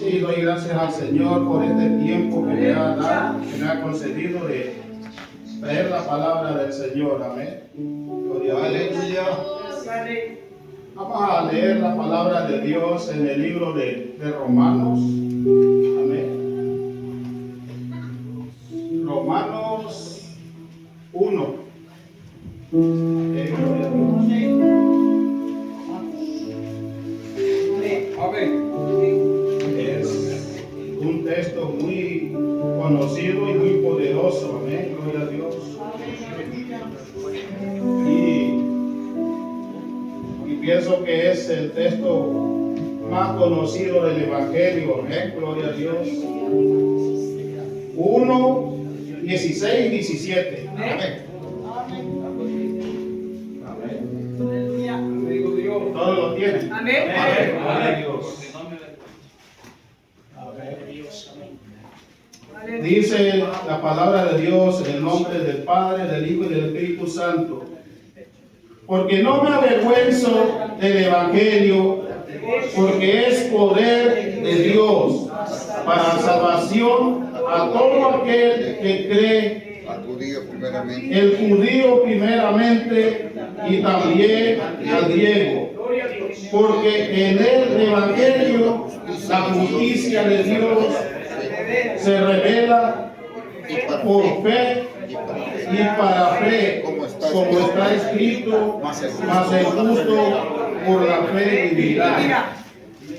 Sí, doy gracias al Señor por este tiempo que me ha dado, que me ha concedido de traer la palabra del Señor. Amén. Gloria a Dios. Vamos a leer la palabra de Dios en el libro de Romanos. Amén. Romanos 1. Gloria a Dios. Amén. Es un texto muy conocido y muy poderoso. Amén. Gloria a Dios. Y pienso que es el texto más conocido del Evangelio. Amén. Gloria a Dios. 1, 16 y 17. Amén. Todos lo tienen. Amén. Gloria a Dios. Dice la palabra de Dios en el nombre del Padre, del Hijo y del Espíritu Santo. Porque no me avergüenzo del Evangelio, porque es poder de Dios para salvación a todo aquel que cree, el judío primeramente y también al griego. Porque en el Evangelio la justicia de Dios se revela por fe y para fe, como está escrito, mas el justo por la fe vivirá.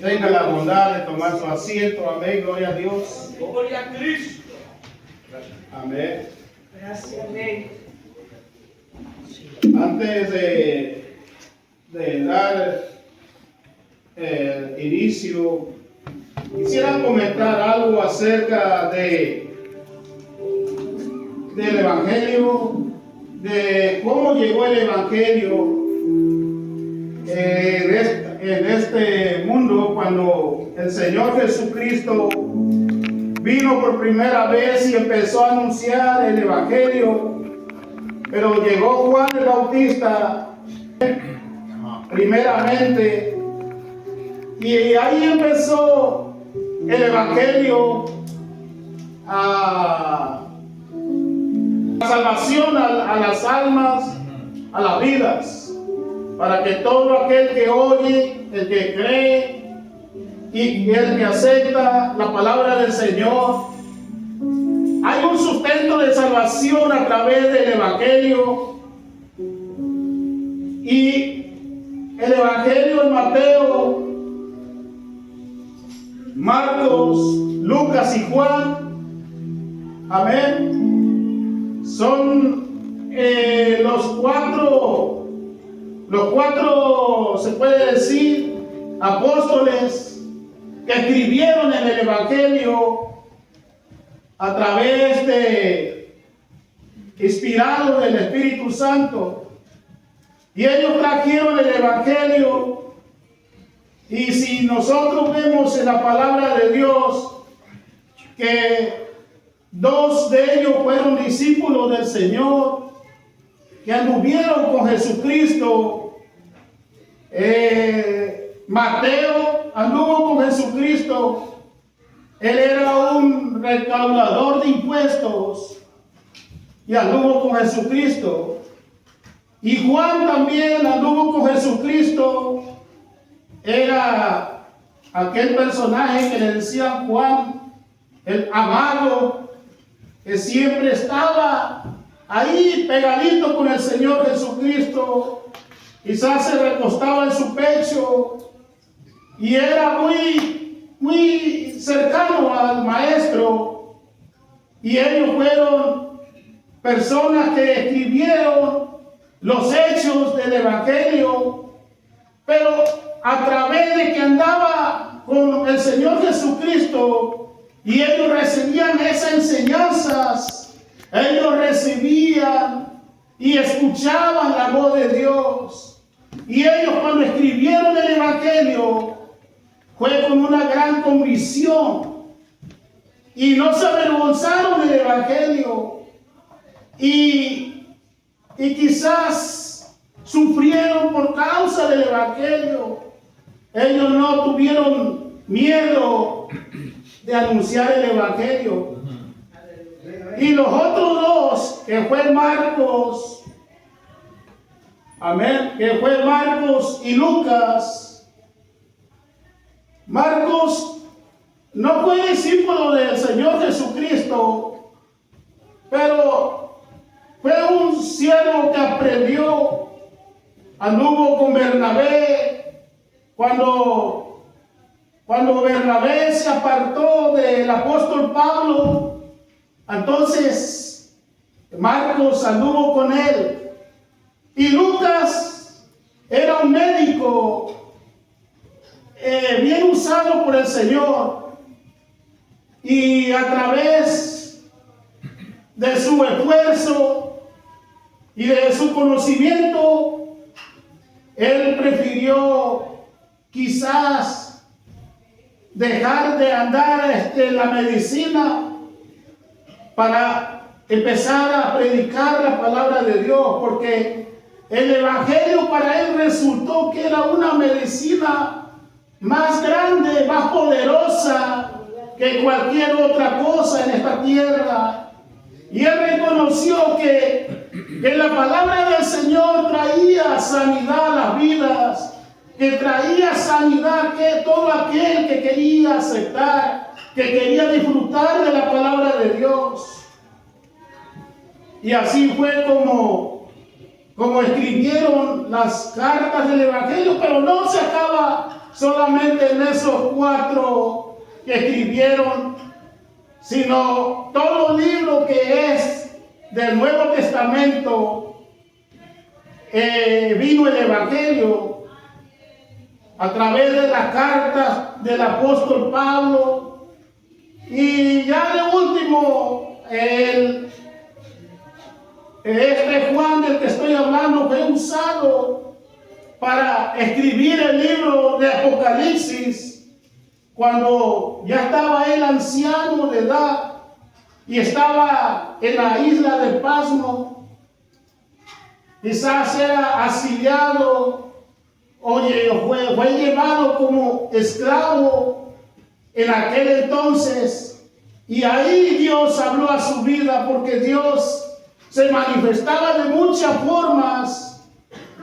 Tenga la bondad de tomar su asiento. Amén. Gloria a Dios. Gloria a Cristo. Amén. Gracias. Antes de dar inicio, quisiera comentar algo acerca del Evangelio, de cómo llegó el Evangelio en este mundo cuando el Señor Jesucristo vino por primera vez y empezó a anunciar el Evangelio. Pero llegó Juan el Bautista primeramente y ahí empezó el Evangelio a la salvación a las almas, a las vidas, para que todo aquel que oye, el que cree y el que acepta la palabra del Señor, hay un sustento de salvación a través del Evangelio. Y el Evangelio en Mateo, Marcos, Lucas y Juan, amén, son los cuatro, se puede decir, apóstoles que escribieron en el Evangelio a través inspirado del Espíritu Santo. Y ellos trajeron el Evangelio. Y si nosotros vemos en la palabra de Dios que dos de ellos fueron discípulos del Señor, que anduvieron con Jesucristo. Mateo anduvo con Jesucristo. Él era un recaudador de impuestos y anduvo con Jesucristo. Y Juan también anduvo con Jesucristo. Era aquel personaje que le decían Juan, el amado, que siempre estaba ahí pegadito con el Señor Jesucristo. Quizás se recostaba en su pecho y era muy cercano al maestro. Y ellos fueron personas que escribieron los hechos del Evangelio, pero a través de que andaba con el Señor Jesucristo y ellos recibían esas enseñanzas, ellos recibían y escuchaban la voz de Dios. Y ellos cuando escribieron el Evangelio fue con una gran convicción y no se avergonzaron del Evangelio y quizás sufrieron por causa del Evangelio. Ellos no tuvieron miedo de anunciar el evangelio. Y los otros dos, que fue Marcos, amén, que fue Marcos y Lucas. Marcos no fue discípulo del Señor Jesucristo, pero fue un siervo que aprendió, anduvo con Bernabé. Cuando Bernabé se apartó del apóstol Pablo, entonces Marcos anduvo con él. Y Lucas era un médico bien usado por el Señor. Y a través de su esfuerzo y de su conocimiento, él prefirió quizás dejar de andar la medicina para empezar a predicar la palabra de Dios, porque el evangelio para él resultó que era una medicina más grande, más poderosa que cualquier otra cosa en esta tierra. Y él reconoció que la palabra del Señor traía sanidad a las vidas, que traía sanidad que todo aquel que quería aceptar, que quería disfrutar de la palabra de Dios. Y así fue como escribieron las cartas del evangelio, pero no se acaba solamente en esos 4 que escribieron, sino todo libro que es del Nuevo Testamento. Vino el evangelio a través de las cartas del apóstol Pablo, y ya de último este Juan del que estoy hablando fue usado para escribir el libro de Apocalipsis, cuando ya estaba él anciano de edad y estaba en la isla de Pasmo. Quizás era asiliado, fue llevado como esclavo en aquel entonces, y ahí Dios habló a su vida, porque Dios se manifestaba de muchas formas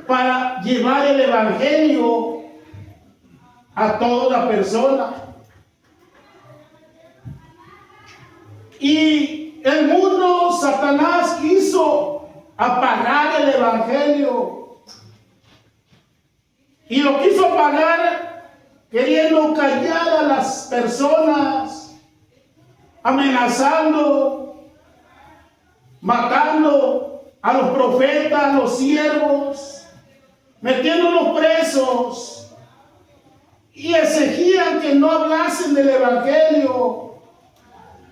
para llevar el evangelio a toda persona. Y el mundo, Satanás, quiso apagar el evangelio, y lo quiso apagar queriendo callar a las personas, amenazando, matando a los profetas, a los siervos, metiéndolos presos, y exigían que no hablasen del evangelio.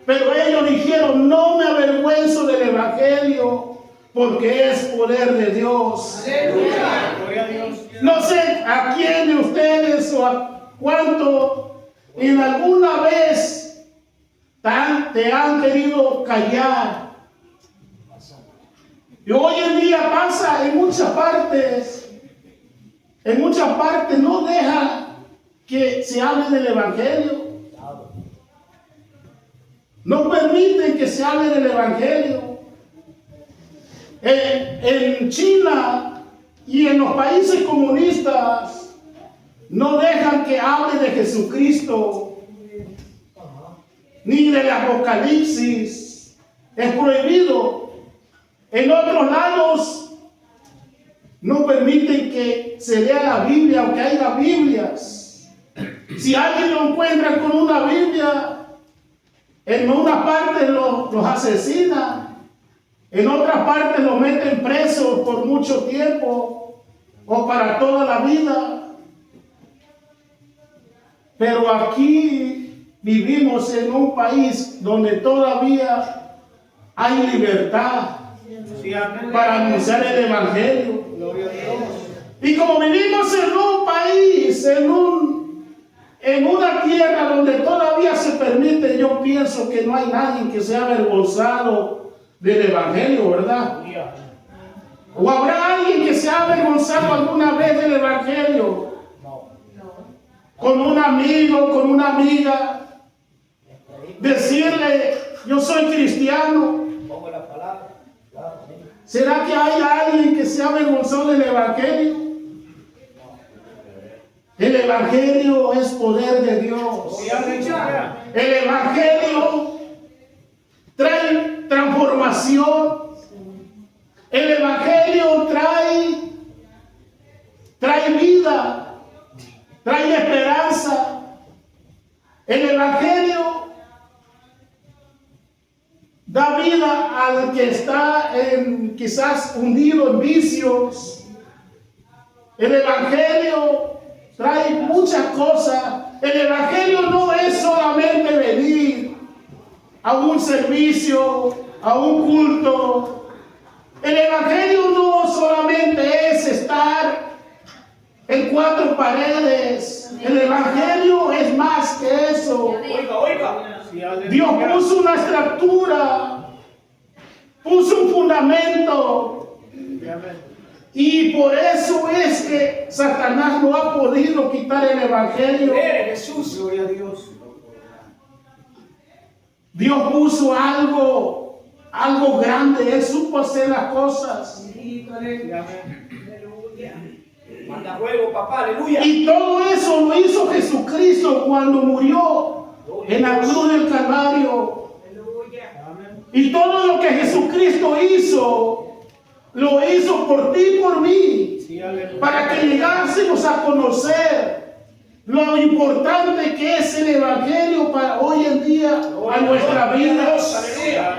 Pero ellos dijeron: no me avergüenzo del evangelio, porque es poder de Dios. No sé a quién de ustedes o a cuánto en alguna vez te han querido callar. Y hoy en día pasa en muchas partes. En muchas partes no dejan que se hable del evangelio. No permiten que se hable del evangelio. En China y en los países comunistas no dejan que hable de Jesucristo ni del Apocalipsis. Es prohibido. En otros lados no permiten que se lea la Biblia, aunque haya Biblias. Si alguien lo encuentra con una Biblia, en una parte los asesinan, en otra parte los meten presos por mucho tiempo o para toda la vida. Pero aquí vivimos en un país donde todavía hay libertad para anunciar el evangelio. Y como vivimos en un país, en una tierra donde todavía se permite, yo pienso que no hay nadie que sea avergonzado del evangelio, ¿verdad? ¿O habrá alguien que se ha avergonzado alguna vez del evangelio? con un amigo, con una amiga, decirle, yo soy cristiano. Pongo la palabra. ¿Será que hay alguien que se ha avergonzado del Evangelio? El Evangelio es poder de Dios. El Evangelio trae transformación. El Evangelio trae vida, trae esperanza. El Evangelio da vida al que está quizás hundido en vicios. El Evangelio trae muchas cosas. El Evangelio no es solamente venir a un servicio, a un culto. El Evangelio no solamente es estar en cuatro paredes. El Evangelio es más que eso. Oiga. Dios puso una estructura, puso un fundamento. Y por eso es que Satanás no ha podido quitar el Evangelio. Jesús, gloria a Dios. Dios puso algo grande. Él supo hacer las cosas. Manda fuego, papá, aleluya. Y todo eso lo hizo Jesucristo cuando murió en la cruz del Calvario. Y todo lo que Jesucristo hizo, lo hizo por ti y por mí. Para que llegásemos a conocer lo importante que es el Evangelio para hoy en día a nuestra vida. Aleluya.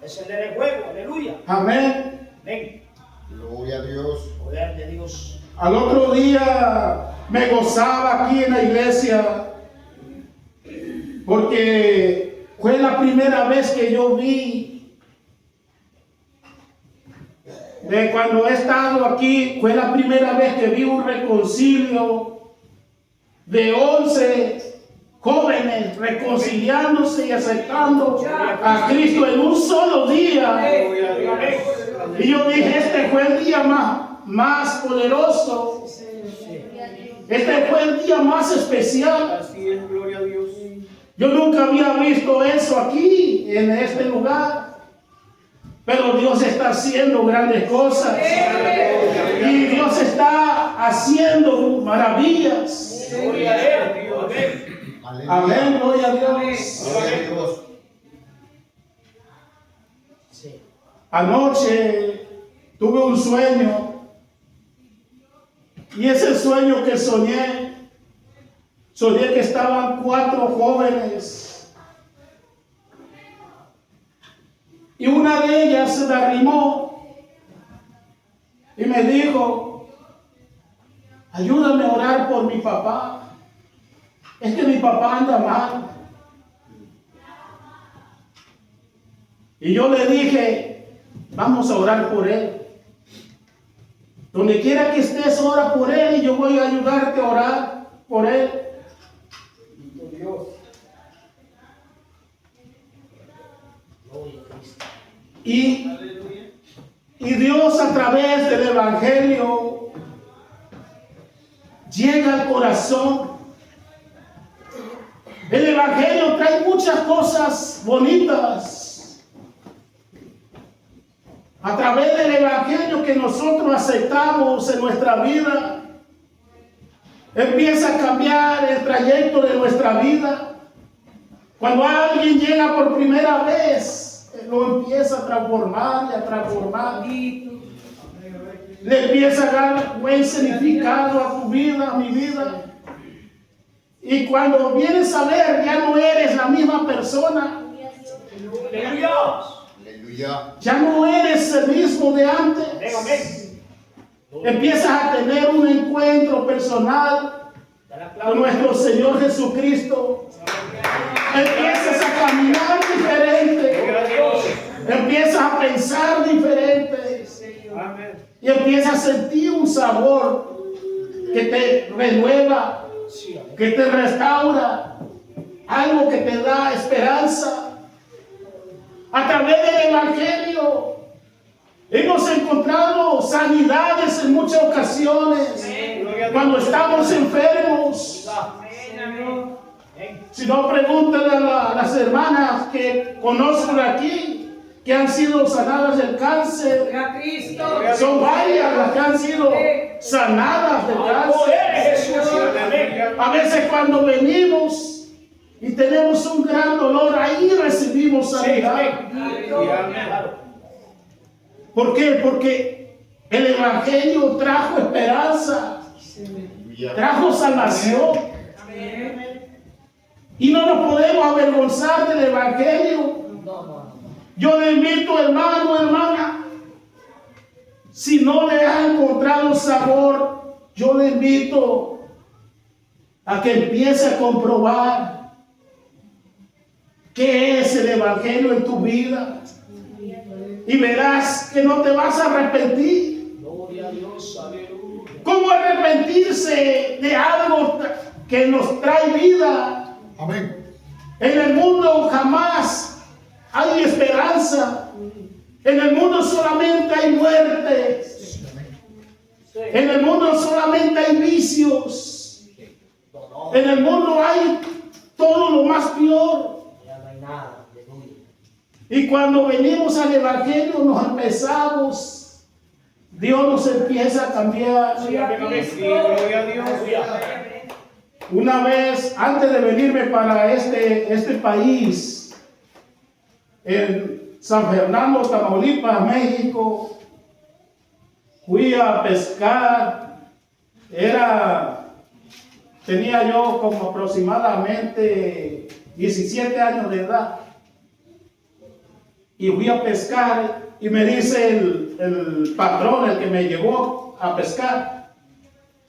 Encender el fuego, aleluya. Amén. Ven. Gloria a Dios. Poder de Dios. Al otro día me gozaba aquí en la iglesia porque fue la primera vez que yo vi, de cuando he estado aquí, fue la primera vez que vi un reconcilio de 11 jóvenes reconciliándose y aceptando a Cristo en un solo día. Y yo dije, este fue el día más poderoso. Este fue el día más especial. Así es, gloria a Dios. Yo nunca había visto eso aquí, en este lugar. Pero Dios está haciendo grandes cosas. Y Dios está haciendo maravillas. Gloria a Dios. Amén. Amén, gloria a Dios. Gloria a Dios. Anoche tuve un sueño. Y ese sueño que soñé que estaban 4 jóvenes. Y una de ellas se me arrimó y me dijo, ayúdame a orar por mi papá. Es que mi papá anda mal. Y yo le dije, vamos a orar por él. Donde quiera que estés, ora por él y yo voy a ayudarte a orar por él. Dios. Y Dios a través del Evangelio llega al corazón. El Evangelio trae muchas cosas bonitas. A través del Evangelio que nosotros aceptamos en nuestra vida, empieza a cambiar el trayecto de nuestra vida. Cuando alguien llega por primera vez, lo empieza a transformar y a transformar. Le empieza a dar buen significado a tu vida, a mi vida. Y cuando vienes a ver, ya no eres la misma persona. Aleluya. Aleluya. Ya no eres el mismo de antes. Amén. Empiezas a tener un encuentro personal con nuestro Señor Jesucristo. Empiezas a caminar diferente. Empiezas a pensar diferente. Y empiezas a sentir un sabor que te renueva, que te restaura, algo que te da esperanza. A través del Evangelio hemos encontrado sanidades en muchas ocasiones. cuando estamos enfermos. Si no, pregúntale a las hermanas que conozco de aquí, que han sido sanadas del cáncer. Son varias las que han sido sanadas del cáncer. A veces cuando venimos y tenemos un gran dolor, ahí recibimos sanidad. ¿Por qué? Porque el Evangelio trajo esperanza, trajo salvación. Y no nos podemos avergonzar del Evangelio. Yo le invito, hermano, hermana, si no le ha encontrado sabor, yo le invito a que empiece a comprobar qué es el Evangelio en tu vida. Y verás que no te vas a arrepentir. ¿Cómo arrepentirse de algo que nos trae vida? Amén. En el mundo jamás hay esperanza. En el mundo solamente hay muerte. En el mundo solamente hay vicios. En el mundo hay todo lo más peor. Y cuando venimos al Evangelio nos empezamos, Dios nos empieza a cambiar. Una vez, antes de venirme para este país, en San Fernando, Tamaulipas, México, fui a pescar. Tenía yo como aproximadamente 17 años de edad. Y fui a pescar y me dice el patrón, el que me llevó a pescar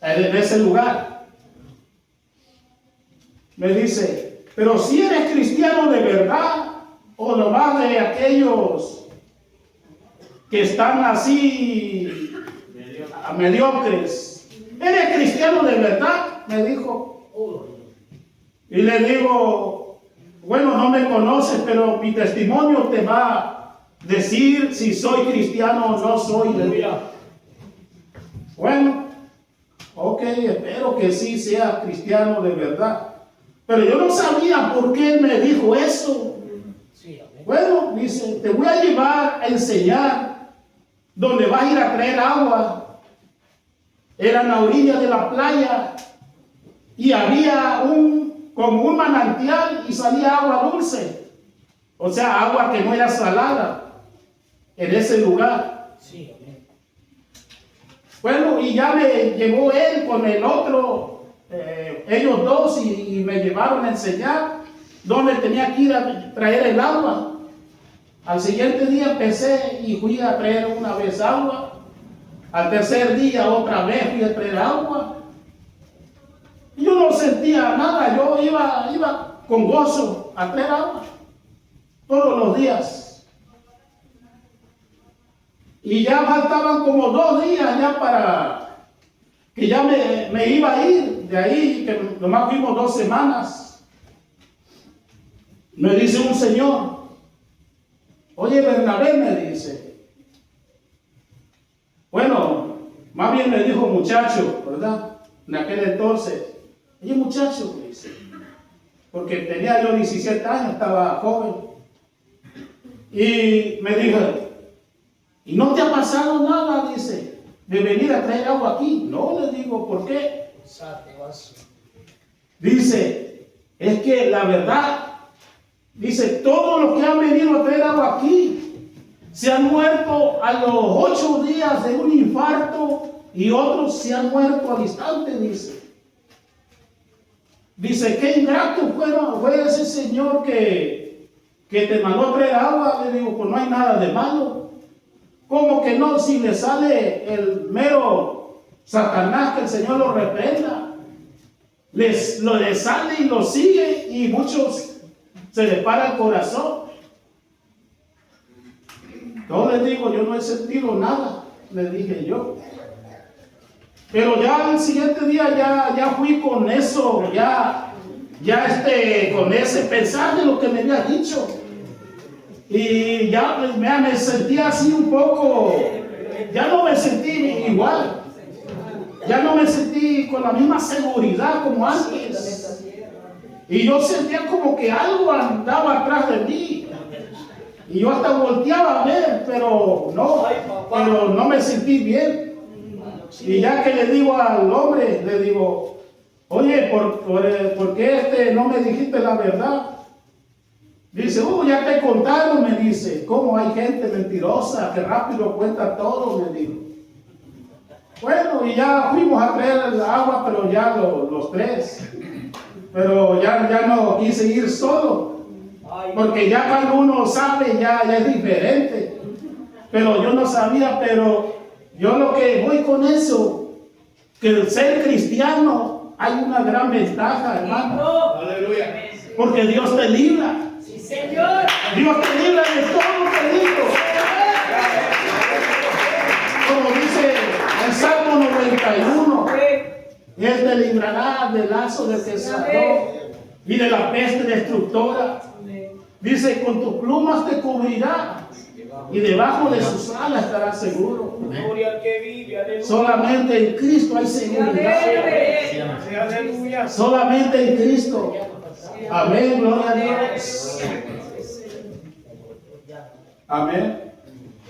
en ese lugar, me dice, pero si eres cristiano de verdad o nomás de aquellos que están así mediocres, ¿eres cristiano de verdad? Me dijo. Y le digo, bueno, no me conoces, pero mi testimonio te va a decir si soy cristiano o no soy. Bueno, ok, espero que sí sea cristiano de verdad. Pero yo no sabía por qué él me dijo eso. Bueno, dice, te voy a llevar a enseñar donde vas a ir a traer agua. Era en la orilla de la playa y había como un manantial y salía agua dulce. O sea, agua que no era salada en ese lugar. Bueno, y ya me llevó él con el otro, ellos dos, y me llevaron a enseñar dónde tenía que ir a traer el agua. Al siguiente día empecé y fui a traer una vez agua. Al tercer día otra vez fui a traer agua. Yo no sentía nada, yo iba con gozo a traer agua todos los días. Y ya faltaban como 2 días ya para que ya me iba a ir de ahí, que nomás fuimos 2 semanas. Me dice un señor, oye Bernabé, me dice. Bueno, más bien me dijo muchacho, ¿verdad? En aquel entonces. Oye muchacho, me dice. Porque tenía yo 17 años, estaba joven. Y me dijo, ¿y no te ha pasado nada, dice, de venir a traer agua aquí? No, le digo, ¿por qué? Dice, es que la verdad, dice, todos los que han venido a traer agua aquí se han muerto a los 8 días de un infarto y otros se han muerto al instante, dice. Dice, qué ingrato fue ese señor que te mandó a traer agua. Le digo, pues no hay nada de malo. ¿Cómo que no? Si le sale el mero Satanás, que el Señor lo reprenda. Le sale y lo sigue y muchos se les para el corazón. Yo le digo, yo no he sentido nada, le dije yo. Pero ya el siguiente día ya fui con eso, con ese pensar de lo que me había dicho. Y ya me sentía así un poco, ya no me sentí igual. ya no me sentí con la misma seguridad como antes. Y yo sentía como que algo andaba atrás de mí. Y yo hasta volteaba a ver, pero no me sentí bien. Y ya que le digo al hombre, le digo, oye, ¿por qué no me dijiste la verdad? Dice, ya te contaron, me dice, ¿cómo hay gente mentirosa que rápido cuenta todo? Me dijo. Bueno, y ya fuimos a traer el agua, pero ya los tres. Pero ya no quise ir solo. Porque ya cuando uno sabe, ya es diferente. Pero yo no sabía, pero yo lo que voy con eso, que el ser cristiano hay una gran ventaja, hermano. Aleluya. Porque Dios te libra. Sí, Señor. Dios te libra de todo peligro. Como dice el Salmo 91, Él te librará del lazo del cazador y de la peste destructora. Dice, con tus plumas te cubrirá y debajo de sus alas estarás seguro. Gloria al que vive, aleluya. Solamente en Cristo hay seguridad. Sí, aleluya. Solamente en Cristo. Amén, gloria a Dios. Amén.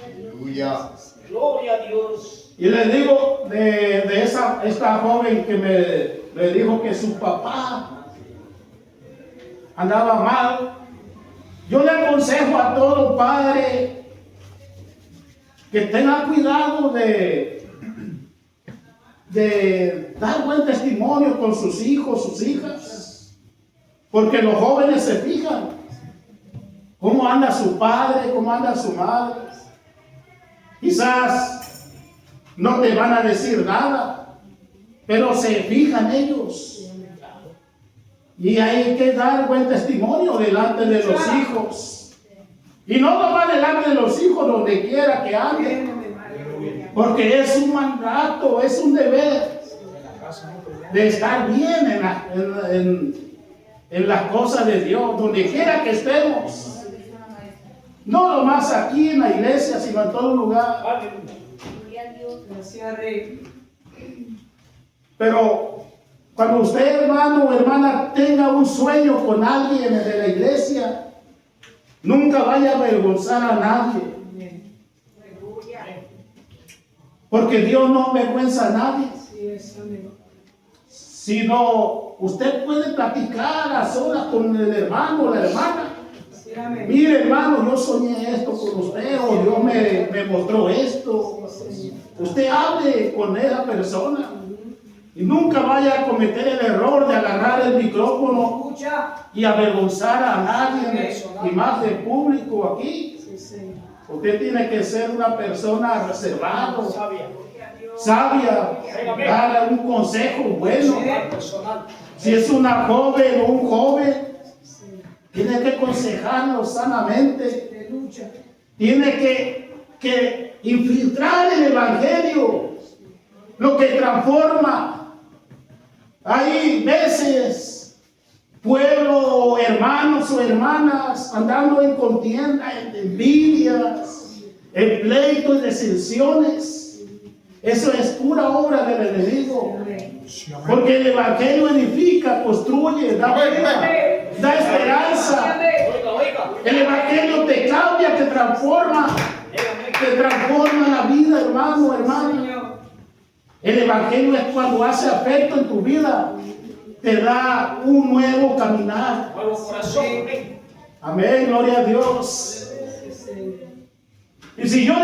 Aleluya. Gloria a Dios. Y les digo de esta joven que me dijo que su papá andaba mal. Yo le aconsejo a todo padre que tenga cuidado de dar buen testimonio con sus hijos, sus hijas. Porque los jóvenes se fijan cómo anda su padre, cómo anda su madre. Quizás no te van a decir nada, pero se fijan ellos. Y hay que dar buen testimonio delante de los hijos. Y no nomás delante de los hijos, donde quiera que anden. Porque es un mandato, es un deber de estar bien en las cosas de Dios, donde quiera que estemos. No nomás aquí en la iglesia, sino en todo lugar. Gracias, Rey. Pero cuando usted, hermano o hermana, tenga un sueño con alguien de la iglesia, nunca vaya a avergonzar a nadie. Porque Dios no avergüenza a nadie. Sino usted puede platicar a solas con el hermano o la hermana. Mire, hermano, yo soñé esto con usted, o Dios me mostró esto. Usted hable con esa persona. Y nunca vaya a cometer el error de agarrar el micrófono y avergonzar a nadie, y más de público aquí. Usted tiene que ser una persona reservada, sabia, dar un consejo bueno. Si es una joven o un joven, tiene que aconsejarlo sanamente. Tiene que infiltrar el evangelio, lo que transforma. Hay veces pueblo, hermanos o hermanas andando en contienda, en envidias, en pleitos y disensiones. Eso es pura obra del enemigo. Porque el evangelio edifica, construye, da vida, da esperanza. El evangelio te cambia, te transforma la vida, hermano, hermana. El evangelio es cuando hace afecto en tu vida, te da un nuevo caminar. Amén, gloria a Dios. Y si yo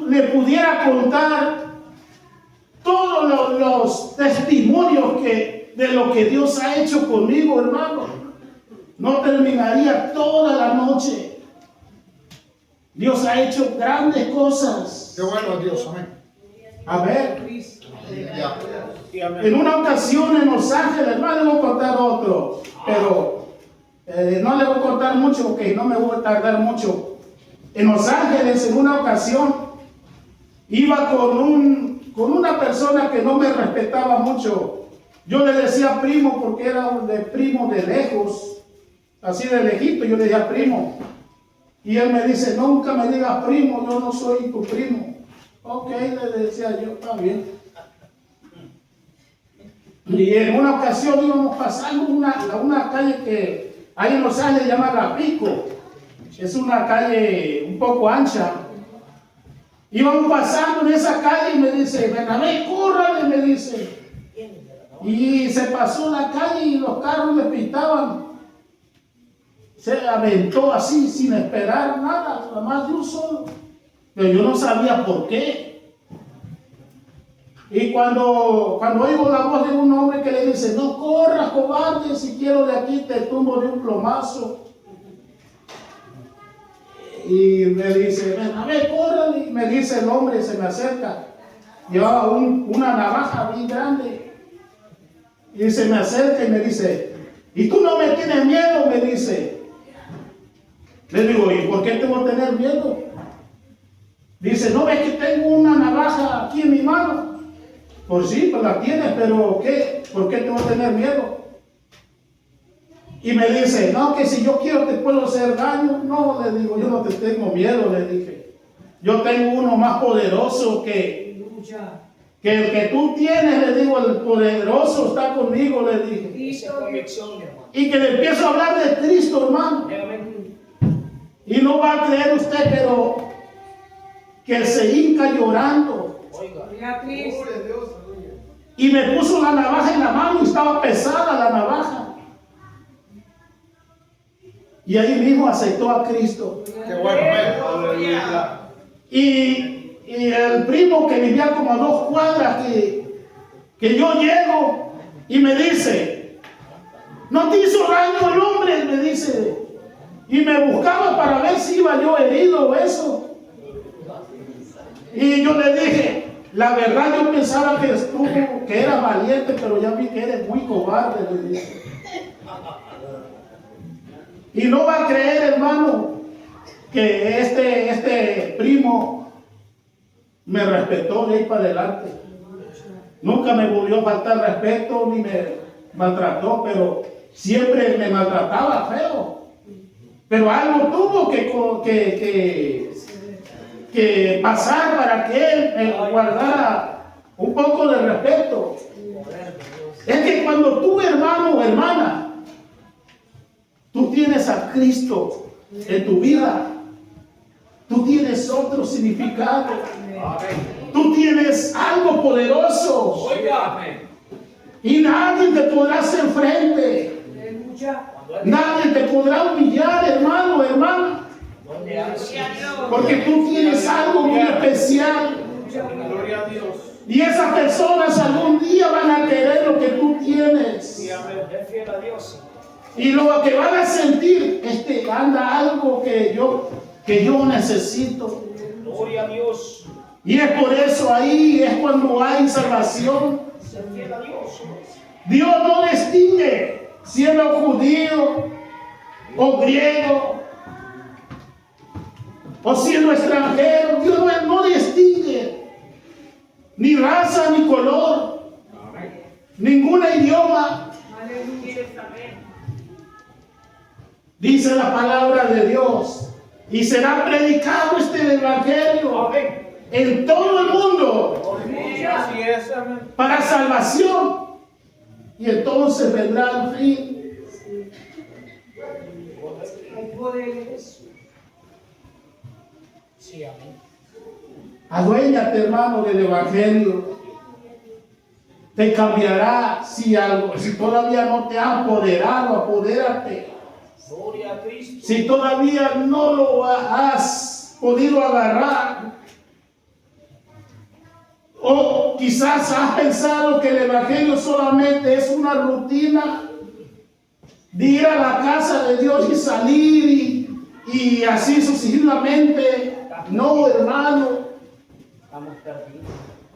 le pudiera contar todos los testimonios de lo que Dios ha hecho conmigo, hermano, no terminaría toda la noche. Dios ha hecho grandes cosas. Qué bueno Dios, amén. Amén. Aleluya. En una ocasión en Los Ángeles, no le voy a contar otro, pero no le voy a contar mucho porque no me voy a tardar mucho. En Los Ángeles, en una ocasión, iba con una persona que no me respetaba mucho. Yo le decía primo porque era de primo de lejos, así de lejito, yo le decía primo. Y él me dice, nunca me digas primo, yo no soy tu primo. Ok, le decía yo, está bien. Y en una ocasión íbamos pasando una calle que hay en Los Ángeles, llama La Pico. Es una calle un poco ancha. Íbamos pasando en esa calle y me dice, Bernabé, córrale, me dice. Y se pasó la calle y los carros le pitaban. Se aventó así sin esperar nada, nada más de un solo. Pero yo no sabía por qué. Y cuando oigo la voz de un hombre que le dice, no corras, cobarde, si quiero de aquí te tumbo de un plomazo. Y me dice, ven, a ver, córrale. Y me dice el hombre, se me acerca. Llevaba una navaja bien grande. Y se me acerca y me dice, ¿y tú no me tienes miedo? Me dice. Le digo, ¿y por qué tengo que tener miedo? Dice, ¿no ves que tengo una navaja aquí en mi mano? Pues sí, pues la tienes, pero ¿qué? ¿Por qué tengo que tener miedo? Y me dice, no, que si yo quiero te puedo hacer daño. No, le digo, yo no te tengo miedo, le dije. Yo tengo uno más poderoso que el que tú tienes, le digo, el poderoso está conmigo, le dije. Y que le empiezo a hablar de Cristo, hermano. Y no va a creer usted, pero que se hinca llorando. Y me puso la navaja en la mano y estaba pesada la navaja. Y ahí mismo aceptó a Cristo. Qué bueno. Y el primo que vivía como a 2 cuadras, que yo llego y me dice, ¿no te hizo daño el hombre? Me dice. Y me buscaba para ver si iba yo herido o eso. Y yo le dije, la verdad yo pensaba que era valiente, pero ya vi que eres muy cobarde, le dije. Y no va a creer, hermano, que este primo me respetó de ahí para adelante. Nunca me volvió a faltar respeto ni me maltrató, pero siempre me maltrataba feo. Pero algo tuvo que pasar para que él me guardara un poco de respeto. Es que cuando tú, hermano o hermana, tú tienes a Cristo en tu vida, tú tienes otro significado. Tú tienes algo poderoso. Y nadie te podrá hacer frente. Nadie te podrá humillar, hermano o hermana. Porque tú tienes algo muy especial. Y esas personas algún día van a querer lo que tú tienes. Y lo que van a sentir, anda algo que yo necesito. Gloria a Dios. Y es por eso ahí es cuando hay salvación. Dios no distingue siendo judío o griego o siendo extranjero. Dios no distingue ni raza ni color, ningún idioma. Dice la palabra de Dios, y será predicado este evangelio en todo el mundo para salvación, y entonces vendrá el fin. Aduéñate, hermano, del evangelio. Te cambiará si todavía no te ha apoderado, apodérate. Si todavía no lo has podido agarrar, o quizás has pensado que el evangelio solamente es una rutina de ir a la casa de Dios y salir y así sucesivamente. No, hermano.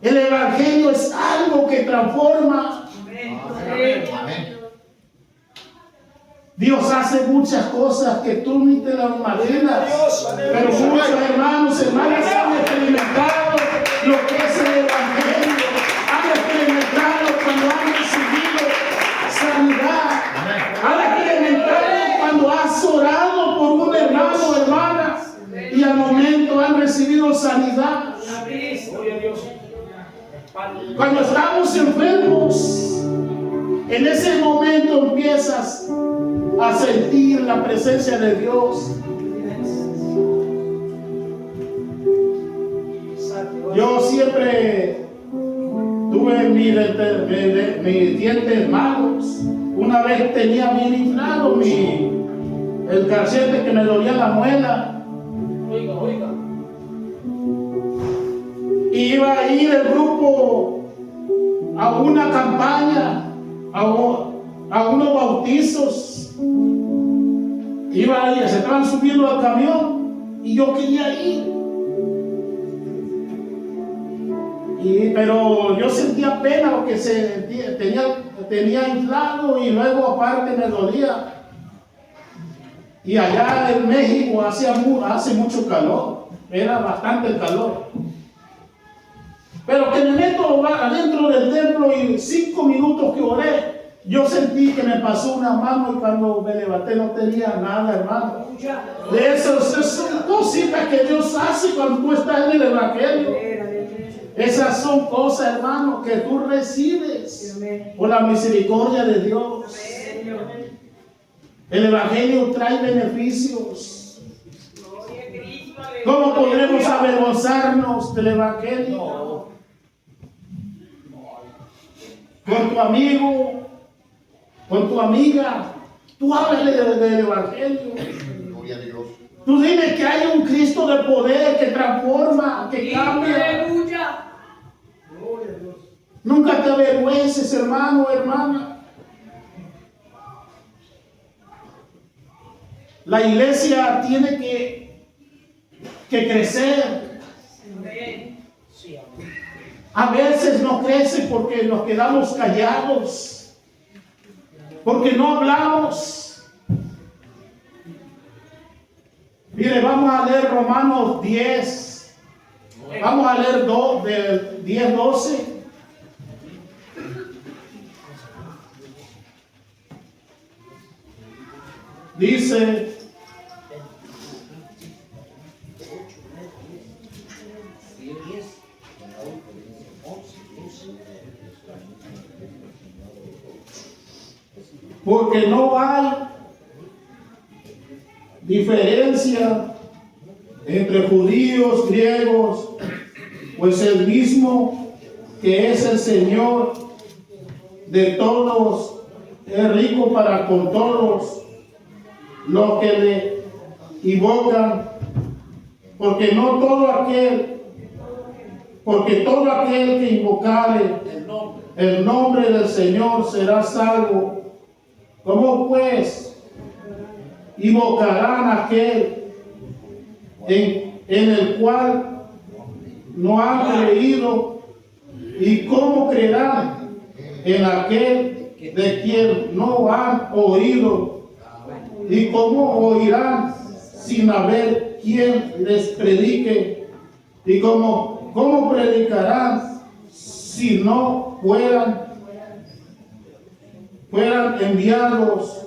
El evangelio es algo que transforma. Amén. Dios hace muchas cosas que tú ni te las imaginas. Pero muchos hermanos, hermanas han experimentado lo que es el evangelio. Han experimentado cuando han recibido sanidad. Han experimentado cuando has orado por un hermano o hermana y al momento han recibido sanidad. Cuando estamos enfermos En ese momento empiezas a sentir la presencia de Dios. Yo siempre tuve mis dientes malos. Una vez tenía bien inflado el cachete que me dolía la muela. Oiga. Iba a ir el grupo a una campaña, a unos bautizos. Iba a ir, se estaban subiendo al camión y yo quería ir. Pero yo sentía pena porque tenía inflado y luego aparte me dolía. Y allá en México hace mucho calor, era bastante el calor. Pero que me meto adentro del templo y 5 minutos que oré, yo sentí que me pasó una mano y cuando me levanté no tenía nada, hermano. De esas cositas que Dios hace cuando tú estás en el Evangelio. Esas son cosas, hermano, que tú recibes por la misericordia de Dios. El Evangelio trae beneficios. ¿Cómo podremos avergonzarnos del Evangelio? Con tu amigo, con tu amiga, tú háblale del Evangelio. Gloria a Dios. Tú dime que hay un Cristo de poder que transforma, que cambia. Nunca te avergüences, hermano, hermana. La iglesia tiene que crecer. A veces no crece porque nos quedamos callados, porque no hablamos. Mire, vamos a leer Romanos 10. Vamos a leer del 10-12. Dice, porque no hay diferencia entre judíos, griegos, pues el mismo que es el Señor de todos es rico para con todos los que le invocan, porque todo aquel que invocare el nombre del Señor será salvo. ¿Cómo pues invocarán a aquel en el cual no han creído? ¿Y cómo creerán en aquel de quien no han oído? ¿Y cómo oirán sin haber quien les predique? ¿Y cómo predicarán si no fueran enviados?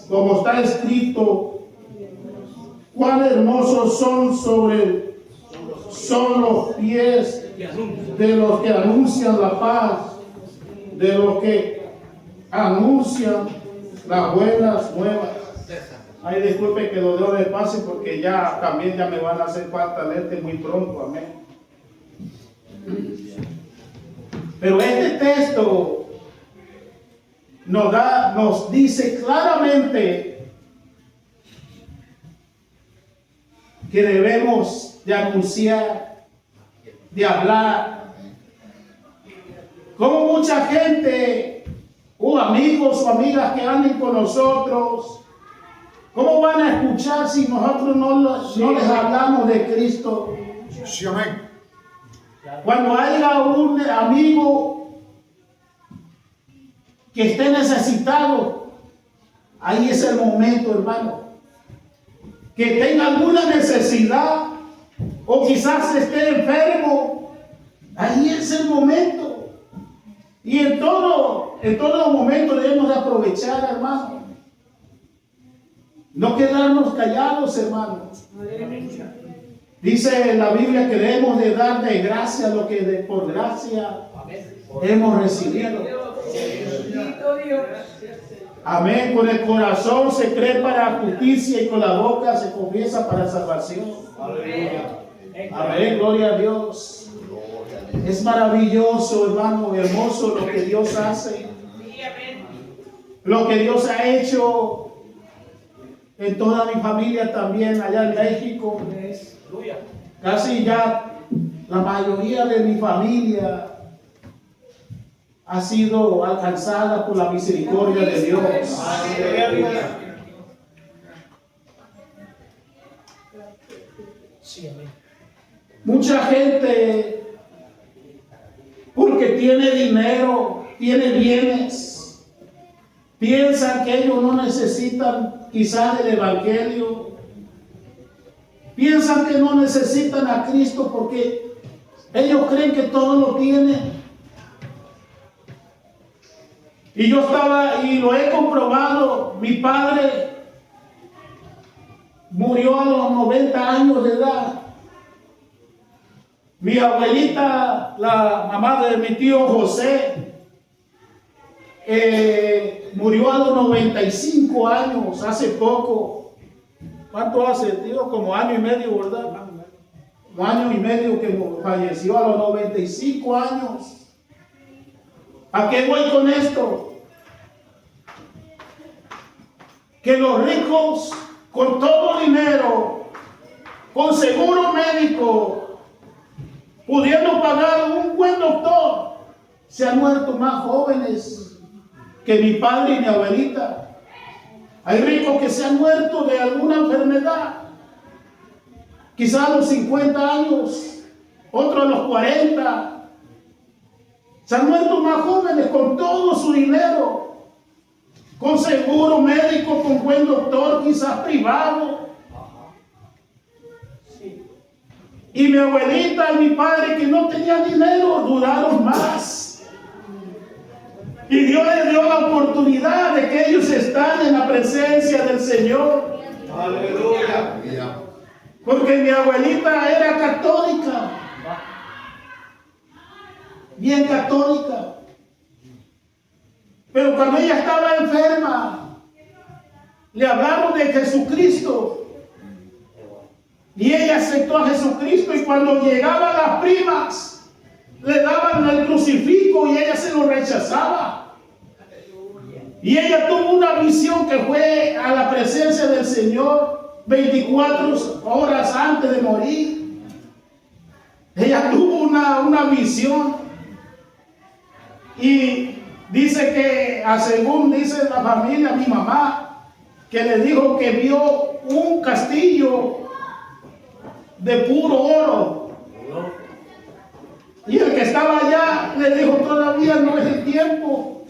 Como está escrito, cuán hermosos son los pies de los que anuncian la paz, de los que anuncian las buenas nuevas. Ay, disculpe que lo debo despacio porque también me van a hacer falta lentes muy pronto, amén. Pero este texto nos dice claramente que debemos de anunciar, de hablar. Como mucha gente, amigos o amigas que anden con nosotros, ¿cómo van a escuchar si nosotros no les hablamos de Cristo? Sí, amén. Cuando haya un amigo que esté necesitado, ahí es el momento, hermano. Que tenga alguna necesidad o quizás esté enfermo, ahí es el momento. Y en todo momento debemos aprovechar, hermano. No quedarnos callados, hermano. Dice la Biblia que debemos de dar de gracia lo que por gracia hemos recibido. Dios. Amén. Con el corazón se cree para justicia y con la boca se confiesa para salvación. Amén. Gloria a Dios. Es maravilloso, hermano, hermoso lo que Dios hace. Lo que Dios ha hecho en toda mi familia también allá en México. Casi ya la mayoría de mi familia ha sido alcanzada por la misericordia de Dios. Mucha gente, porque tiene dinero, tiene bienes, piensan que ellos no necesitan quizás el Evangelio. Piensan que no necesitan a Cristo porque ellos creen que todo lo tienen. Y yo estaba, y lo he comprobado, mi padre murió a los 90 años de edad. Mi abuelita, la mamá de mi tío José, murió a los 95 años, hace poco. ¿Cuánto hace, tío? Como año y medio, ¿verdad? Un año y medio que falleció a los 95 años. ¿A qué voy con esto? Que los ricos, con todo dinero, con seguro médico, pudiendo pagar un buen doctor, se han muerto más jóvenes que mi padre y mi abuelita. Hay ricos que se han muerto de alguna enfermedad, quizás a los 50 años, otros a los 40. Se han muerto más jóvenes con todo su dinero, con seguro médico, con buen doctor, quizás privado. Y mi abuelita y mi padre, que no tenían dinero, duraron más. Y Dios les dio la oportunidad de que ellos están en la presencia del Señor. Aleluya. Porque mi abuelita era católica, bien católica. Pero cuando ella estaba enferma, le hablaron de Jesucristo. Y ella aceptó a Jesucristo. Y cuando llegaban las primas, le daban el crucifijo y ella se lo rechazaba. Y ella tuvo una visión que fue a la presencia del Señor 24 horas antes de morir. Ella tuvo una visión. Y dice que, según dice la familia, mi mamá, que le dijo que vio un castillo de puro oro. Y el que estaba allá le dijo, todavía no es el tiempo.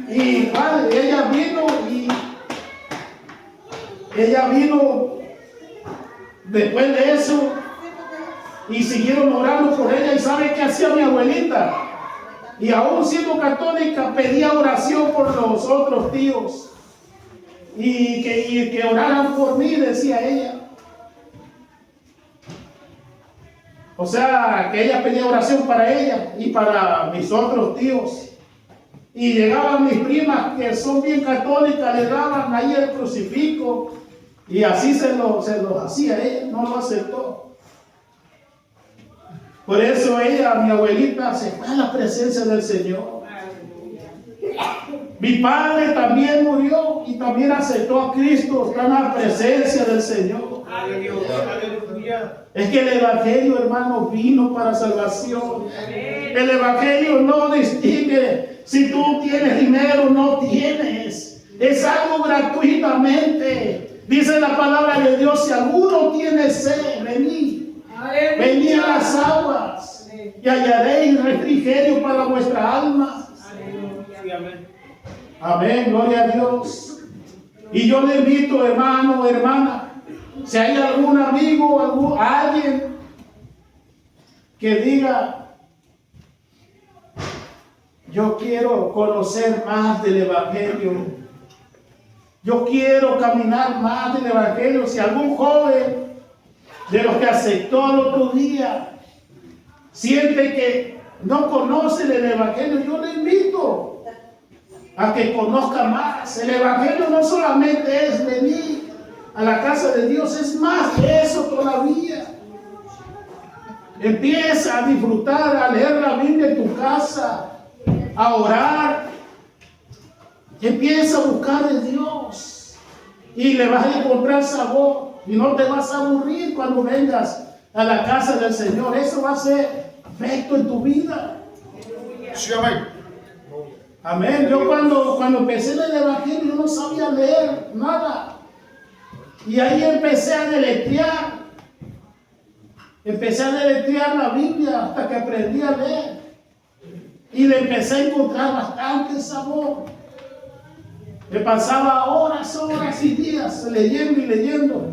Y padre, ella vino después de eso y siguieron orando por ella. ¿Y sabe qué hacía mi abuelita? Y aún siendo católica, pedía oración por los otros tíos. Y que oraran por mí, decía ella. O sea, que ella pedía oración para ella y para mis otros tíos. Y llegaban mis primas, que son bien católicas, le daban ahí el crucifijo. Y así se lo hacía ella, no lo aceptó. Por eso ella, mi abuelita, se fue a la presencia del Señor. Mi padre también murió y también aceptó a Cristo, está en la presencia del Señor. Es que el Evangelio, hermano, vino para salvación. El Evangelio no distingue si tú tienes dinero o no tienes. Es algo gratuitamente. Dice la palabra de Dios, si alguno tiene sed, venid. Venid a las aguas y hallaréis refrigerio para vuestra alma. Amén, gloria a Dios. Y yo le invito, hermano, hermana, si hay algún amigo, alguien que diga, yo quiero conocer más del Evangelio, yo quiero caminar más del Evangelio. Si algún joven de los que aceptó el otro día siente que no conoce el Evangelio, yo le invito a que conozca más. El evangelio no solamente es venir a la casa de Dios, es más que eso todavía. Empieza a disfrutar, a leer la Biblia en tu casa, a orar. Empieza a buscar de Dios y le vas a encontrar sabor y no te vas a aburrir cuando vengas a la casa del Señor. Eso va a ser efecto en tu vida. Sí, amén. Amén. Yo cuando empecé en el evangelio yo no sabía leer nada. Y ahí empecé a deletrear. Empecé a deletrear la Biblia hasta que aprendí a leer. Y le empecé a encontrar bastante sabor. Me pasaba horas y días leyendo y leyendo.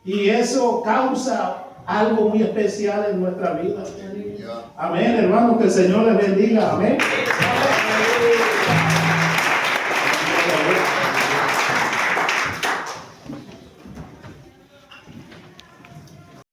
Y eso causa algo muy especial en nuestra vida. Amén, hermanos, que el Señor les bendiga. Amén.